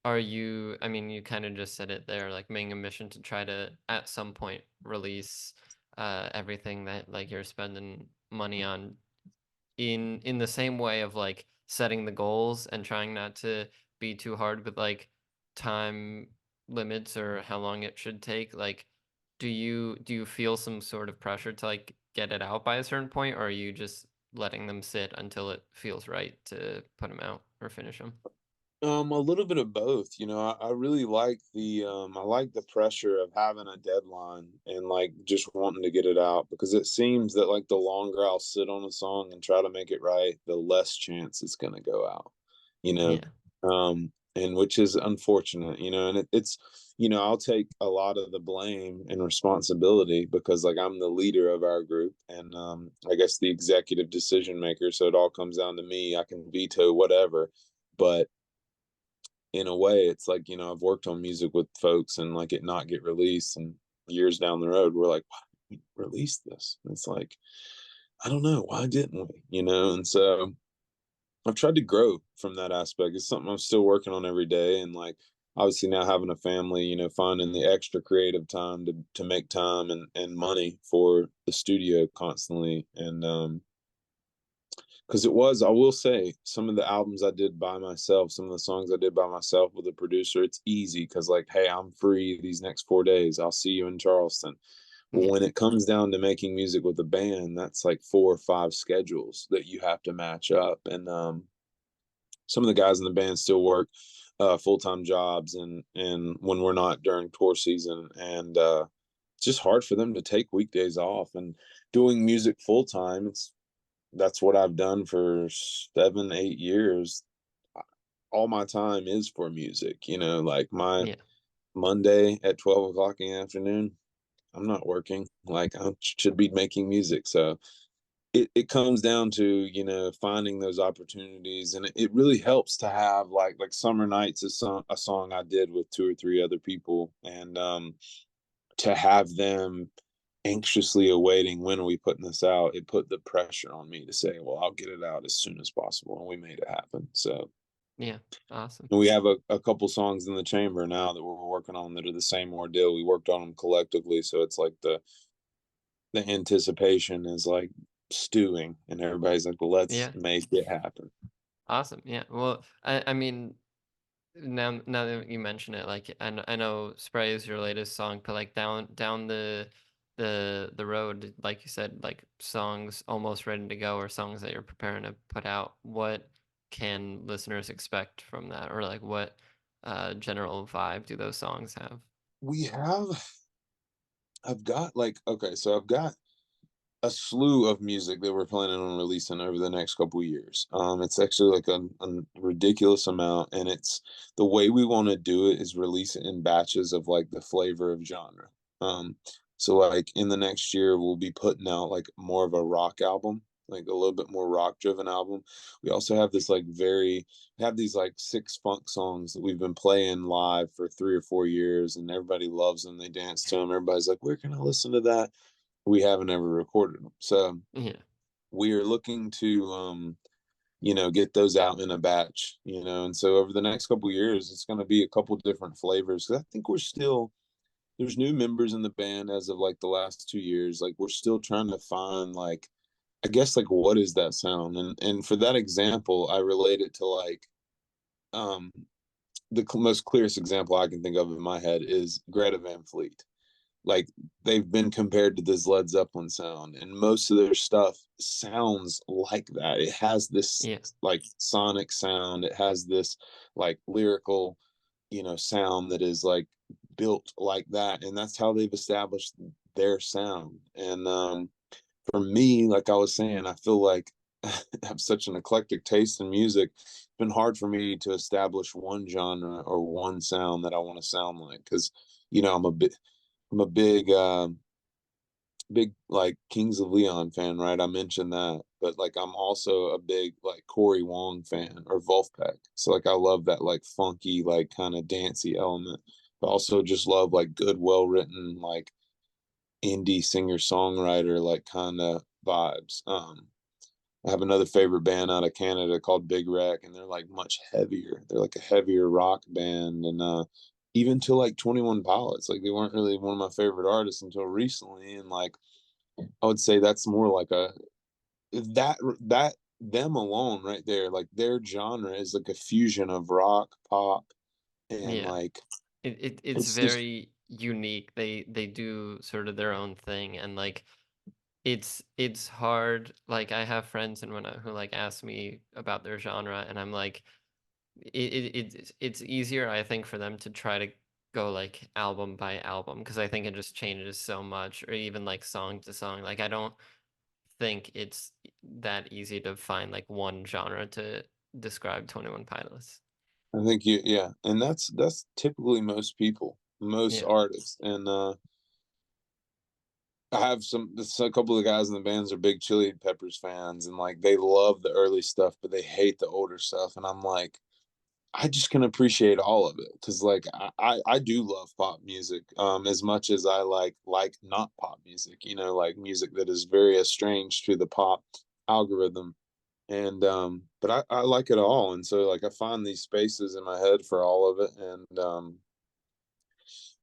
Speaker 3: Are you, I mean, you kind of just said it there, like making a mission to try to at some point release everything that like you're spending money on in the same way of like setting the goals and trying not to be too hard with like time limits or how long it should take. Like, do you feel some sort of pressure to like get it out by a certain point, or are you just letting them sit until it feels right to put them out or finish them?
Speaker 1: A little bit of both. I really like the pressure of having a deadline and like just wanting to get it out, because it seems that like the longer I'll sit on a song and try to make it right, the less chance it's gonna go out. You know,
Speaker 3: Yeah.
Speaker 1: and which is unfortunate. And it's I'll take a lot of the blame and responsibility, because like I'm the leader of our group, and I guess the executive decision maker. So it all comes down to me. I can veto whatever, but in a way it's like, I've worked on music with folks and like it not get released, and years down the road we're like, why didn't we release this? And it's like, I don't know, why didn't we? And so I've tried to grow from that aspect. It's something I'm still working on every day. And like, obviously now having a family, finding the extra creative time to make time and money for the studio constantly. And because I will say, some of the albums I did by myself, some of the songs I did by myself with a producer, it's easy because, like, hey, I'm free these next 4 days. I'll see you in Charleston. But
Speaker 3: Yeah.
Speaker 1: when it comes down to making music with a band, that's like 4 or 5 schedules that you have to match up. And some of the guys in the band still work full-time jobs, and when we're not during tour season, and it's just hard for them to take weekdays off. And doing music full-time, that's what I've done for 7, 8 years. All my time is for music, like my
Speaker 3: Yeah.
Speaker 1: Monday at 12 o'clock in the afternoon, I'm not working. Like, I should be making music. So it comes down to, finding those opportunities. And it really helps to have like Summer Nights is a song I did with 2 or 3 other people. And to have them anxiously awaiting, when are we putting this out, it put the pressure on me to say, well, I'll get it out as soon as possible, and we made it happen. So
Speaker 3: Yeah. Awesome.
Speaker 1: we have a couple songs in the chamber now that we're working on that are the same ordeal. We worked on them collectively, so it's like the anticipation is like stewing, and everybody's like, well, let's
Speaker 3: Yeah.
Speaker 1: make it happen.
Speaker 3: Awesome. Yeah. Well, I mean, now that you mention it, like I know Spray is your latest song, but like down the road, like you said, like songs almost ready to go or songs that you're preparing to put out, what can listeners expect from that? Or like what general vibe do those songs have?
Speaker 1: we have I've got like, okay, so I've got a slew of music that we're planning on releasing over the next couple of years. It's actually like a ridiculous amount, and it's the way we want to do it is release it in batches of like the flavor of genre. Um, so like in the next year, we'll be putting out like more of a rock album, like a little bit more rock driven album. We also have this like have these like 6 funk songs that we've been playing live for 3 or 4 years, and everybody loves them. They dance to them. Everybody's like, where can I listen to that? We haven't ever recorded them. So
Speaker 3: Yeah.
Speaker 1: we are looking to get those out in a batch, and so over the next couple of years it's going to be a couple different flavors. 'Cause I think there's new members in the band as of like the last 2 years. Like, we're still trying to find, like, I guess, like, what is that sound? And for that example, I relate it to like um the most clearest example I can think of in my head is Greta Van Fleet. Like, they've been compared to this Led Zeppelin sound, and most of their stuff sounds like that. It has this
Speaker 3: Yeah.
Speaker 1: like sonic sound. It has this like lyrical, sound that is like built like that, and that's how they've established their sound. And for me, like I was saying, I feel like I have such an eclectic taste in music. It's been hard for me to establish one genre or one sound that I want to sound like, because I'm a big like Kings of Leon fan, right? I mentioned that, but like I'm also a big like Corey Wong fan, or Wolfpack. So like I love that like funky, like kind of dancey element, but also just love like good, well written, like indie singer songwriter like kind of vibes. I have another favorite band out of Canada called Big Wreck, and they're like much heavier. They're like a heavier rock band, and even to like 21 Pilots, like they weren't really one of my favorite artists until recently. And like I would say that's more like that them alone right there, like their genre is like a fusion of rock, pop, and
Speaker 3: Yeah.
Speaker 1: like
Speaker 3: It's
Speaker 1: it's just,
Speaker 3: very unique. They do sort of their own thing, and like it's hard. Like I have friends and whatnot who like ask me about their genre, and I'm like, it's easier, I think, for them to try to go like album by album, because I think it just changes so much, or even like song to song. Like I don't think it's that easy to find like one genre to describe 21 Pilots.
Speaker 1: I think yeah, and that's typically most people, most
Speaker 3: Yeah.
Speaker 1: artists. And I have a couple of guys in the bands are big Chili Peppers fans, and like they love the early stuff, but they hate the older stuff. And I'm like, I just can appreciate all of it, because like I do love pop music as much as I like not pop music, like music that is very estranged to the pop algorithm. And but I like it all, and so like I find these spaces in my head for all of it. And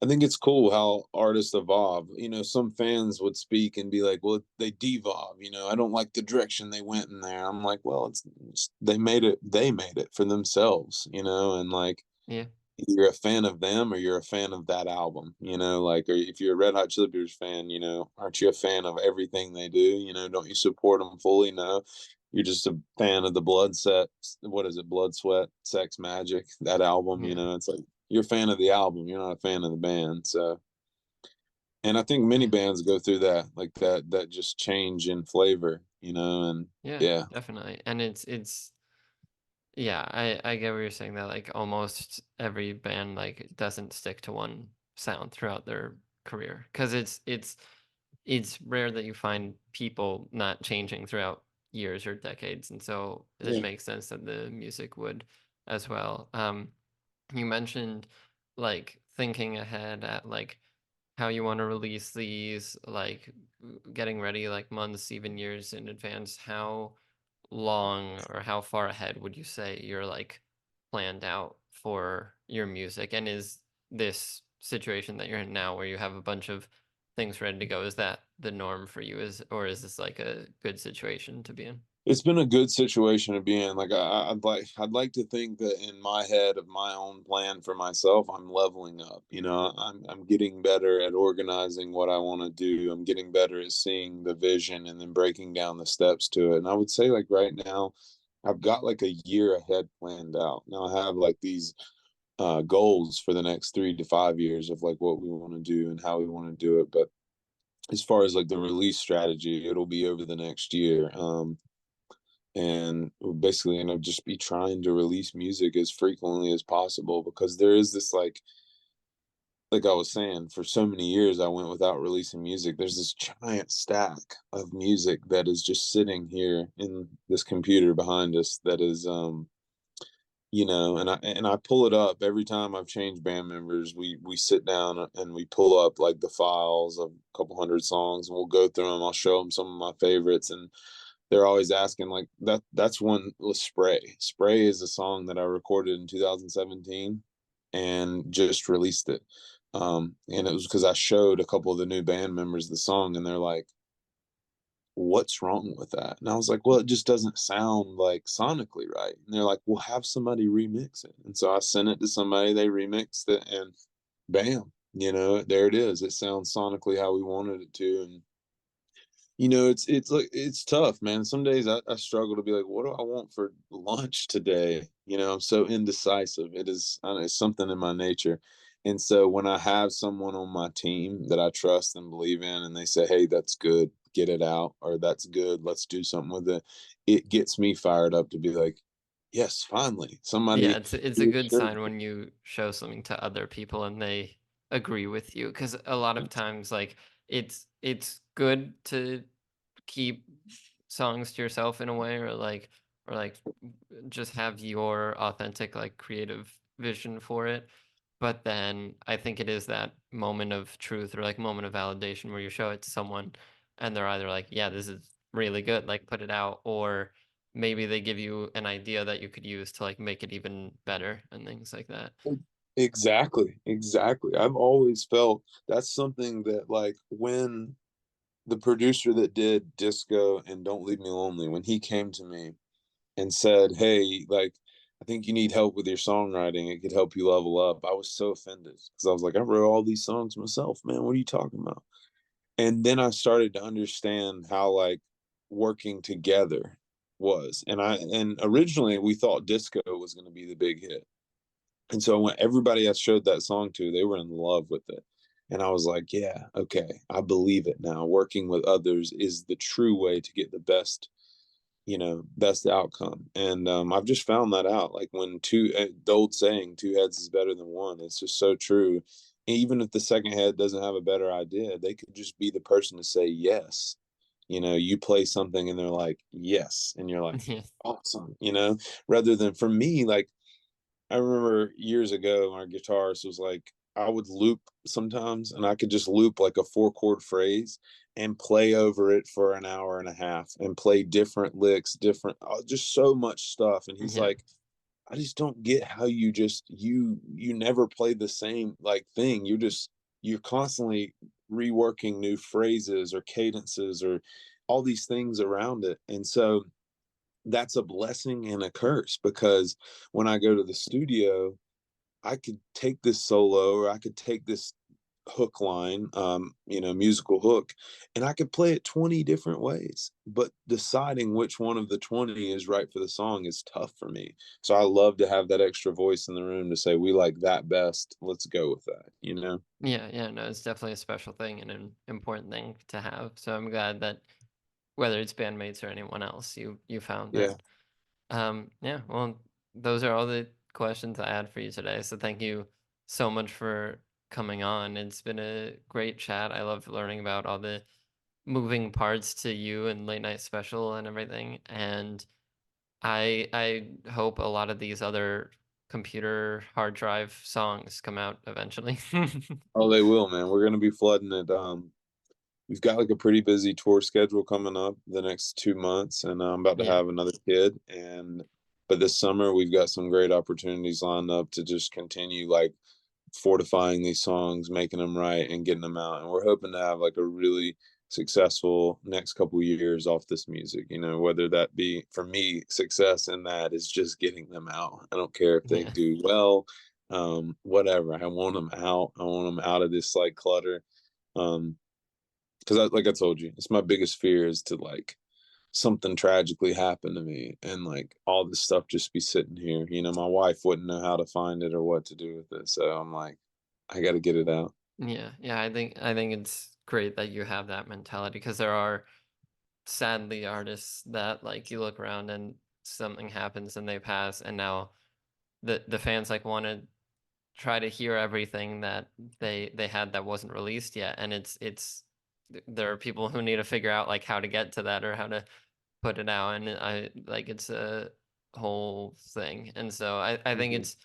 Speaker 1: I think it's cool how artists evolve. You know, some fans would speak and be like, well, they devolve, you know, I don't like the direction they went in there. I'm like, well, it's they made it for themselves, you know. And like,
Speaker 3: Yeah.
Speaker 1: you're a fan of them or you're a fan of that album, you know. Like, or if you're a Red Hot Chili Peppers fan, you know, aren't you a fan of everything they do? You know, don't you support them fully? No, you're just a fan of the what is it, Blood, Sweat, Sex, Magic, that album. You
Speaker 3: Yeah.
Speaker 1: know, it's like you're a fan of the album, you're not a fan of the band. So, and I think many
Speaker 3: Yeah.
Speaker 1: bands go through that, like that just change in flavor, you know. And
Speaker 3: Yeah,
Speaker 1: yeah,
Speaker 3: definitely. And it's yeah, I get what you're saying, that like almost every band like doesn't stick to one sound throughout their career, because it's rare that you find people not changing throughout years or decades, and so it
Speaker 1: yeah.
Speaker 3: makes sense that the music would as well. You mentioned like thinking ahead at like how you want to release these, like getting ready like months, even years in advance. How long or how far ahead would you say you're like planned out for your music? And is this situation that you're in now, where you have a bunch of things ready to go, is that the norm for you? Or is this like a good situation to be in?
Speaker 1: It's been a good situation to be in. Like I'd like to think that in my head of my own plan for myself, I'm leveling up. You know, I'm getting better at organizing what I want to do. I'm getting better at seeing the vision and then breaking down the steps to it. And I would say like right now, I've got like a year ahead planned out. Now I have like these goals for the next 3 to 5 years of like what we want to do and how we want to do it. But as far as like the release strategy, it'll be over the next year. And basically going to just be trying to release music as frequently as possible, because there is this like I was saying, for so many years I went without releasing music. There's this giant stack of music that is just sitting here in this computer behind us that is you know. And I pull it up every time I've changed band members. We sit down and we pull up like the files of a couple hundred songs, and we'll go through them. I'll show them some of my favorites, and they're always asking like that's one was Spray is a song that I recorded in 2017 and just released it. And it was because I showed a couple of the new band members the song, and they're like, what's wrong with that? And I was like, well, it just doesn't sound like sonically right. And they're like, well, have somebody remix it. And so I sent it to somebody, they remixed it, and bam, you know, there it is. It sounds sonically how we wanted it to. And you know, it's like it's tough, man. Some days I struggle to be like, what do I want for lunch today? You know, I'm so indecisive. It is, I don't know, it's something in my nature. And so when I have someone on my team that I trust and believe in, and they say, hey, that's good, get it out, or that's good, let's do something with it, it gets me fired up to be like, yes, finally,
Speaker 3: Yeah,
Speaker 1: somebody
Speaker 3: it's a good
Speaker 1: reassured
Speaker 3: sign
Speaker 1: me.
Speaker 3: when you show something to other people and they agree with you, because a lot of times like it's good to keep songs to yourself in a way, or like just have your authentic like creative vision for it. But then I think it is that moment of truth, or like moment of validation, where you show it to someone and they're either like, yeah, this is really good, like put it out, or maybe they give you an idea that you could use to like make it even better and things like that.
Speaker 1: Exactly, exactly. I've always felt that's something that like when the producer that did Disco and Don't Leave Me Lonely, when he came to me and said, hey, like, I think you need help with your songwriting, it could help you level up, I was so offended because I was like, I wrote all these songs myself, man, what are you talking about? And then I started to understand how like working together was. And originally we thought Disco was going to be the big hit, and so when everybody I showed that song to, they were in love with it. And I was like, yeah, okay, I believe it now. Working with others is the true way to get the best, you know, best outcome. And I've just found that out. Like when the old saying, two heads is better than one. It's just so true. Even if the second head doesn't have a better idea, they could just be the person to say yes. You know, you play something and they're like, yes. And you're like,
Speaker 3: Yeah.
Speaker 1: awesome, you know, rather than for me, like, I remember years ago, our guitarist was like, I would loop sometimes, and I could just loop like a 4-chord phrase and play over it for an hour and a half and play different licks, different just so much stuff. And he's
Speaker 3: Yeah.
Speaker 1: like, I just don't get how you never play the same like thing. You're constantly reworking new phrases or cadences or all these things around it. And so that's a blessing and a curse because when I go to the studio, I could take this solo or I could take this hook line, musical hook, and I could play it 20 different ways. But deciding which one of the 20 is right for the song is tough for me. So I love to have that extra voice in the room to say, we like that best. Let's go with that, you know?
Speaker 3: Yeah, yeah, no, it's definitely a special thing and an important thing to have. So I'm glad that whether it's bandmates or anyone else, you found
Speaker 1: Yeah.
Speaker 3: that. Yeah, well, those are all the questions I had for you today. So thank you so much for coming on. It's been a great chat. I love learning about all the moving parts to you and late night special and everything. And I hope a lot of these other computer hard drive songs come out eventually.
Speaker 1: Oh, they will, man. We're gonna be flooding it. We've got like a pretty busy tour schedule coming up the next 2 months, and I'm about to
Speaker 3: Yeah,
Speaker 1: have another kid. And but this summer we've got some great opportunities lined up to just continue like fortifying these songs, making them right, and getting them out. And we're hoping to have like a really successful next couple years off this music. You know, whether that be for me, success in that is just getting them out. I don't care if they
Speaker 3: yeah,
Speaker 1: do well, whatever. I want them out. I want them out of this like clutter. Um, because like I told you, it's my biggest fear is to like something tragically happen to me and like all this stuff just be sitting here. You know, my wife wouldn't know how to find it or what to do with it. So I'm like, I got to get it out.
Speaker 3: yeah, yeah. I think it's great that you have that mentality because there are sadly artists that like you look around and something happens and they pass and now the fans like want to try to hear everything that they had that wasn't released yet, and there are people who need to figure out like how to get to that or how to put it out, and I like it's a whole thing. And so I think
Speaker 1: Mhm.
Speaker 3: it's,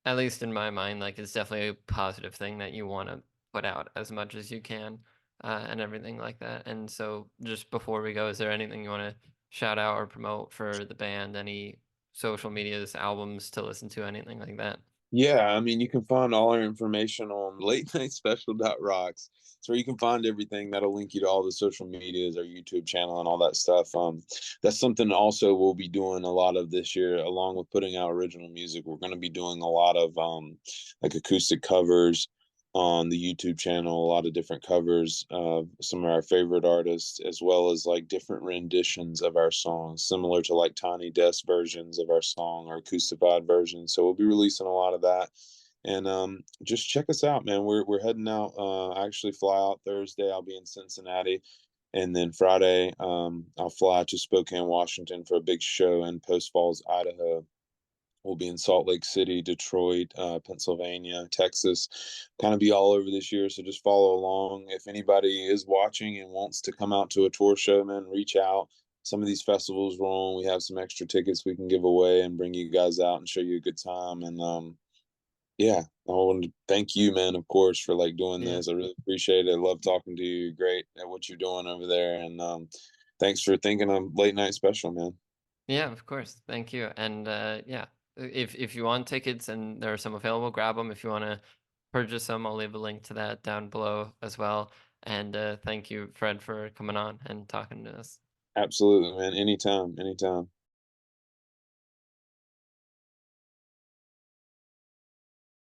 Speaker 3: at least in my mind, like it's definitely a positive thing that you want to put out as much as you can, and everything like that. And so just before we go, is there anything you want to shout out or promote for the band, any social medias, albums to listen to, anything like that?
Speaker 1: Yeah, I mean, you can find all our information on late night special.rocks. It's where you can find everything that'll link you to all the social medias, our YouTube channel, and all that stuff. That's something also we'll be doing a lot of this year, along with putting out original music. We're going to be doing a lot of like acoustic covers on the YouTube channel, a lot of different covers of some of our favorite artists, as well as like different renditions of our songs, similar to like Tiny Desk versions of our song or acoustified versions. So we'll be releasing a lot of that. And just check us out, man. We're heading out. I actually fly out Thursday. I'll be in Cincinnati. And then Friday, I'll fly to Spokane, Washington for a big show in Post Falls, Idaho. We'll be in Salt Lake City, Detroit, Pennsylvania, Texas, kind of be all over this year. So just follow along. If anybody is watching and wants to come out to a tour show, man, reach out. Some of these festivals we're on, we have some extra tickets we can give away and bring you guys out and show you a good time. And yeah, I want to thank you, man, of course, for like doing
Speaker 3: Yeah.
Speaker 1: this. I really appreciate it. I love talking to you. Great at what you're doing over there. And thanks for thinking of late night special, man.
Speaker 3: Yeah, of course. Thank you. And yeah, if you want tickets and there are some available, grab them. If you want to purchase them, I'll leave a link to that down below as well. And thank you, Fred, for coming on and talking to us.
Speaker 1: Absolutely, man. Anytime, anytime.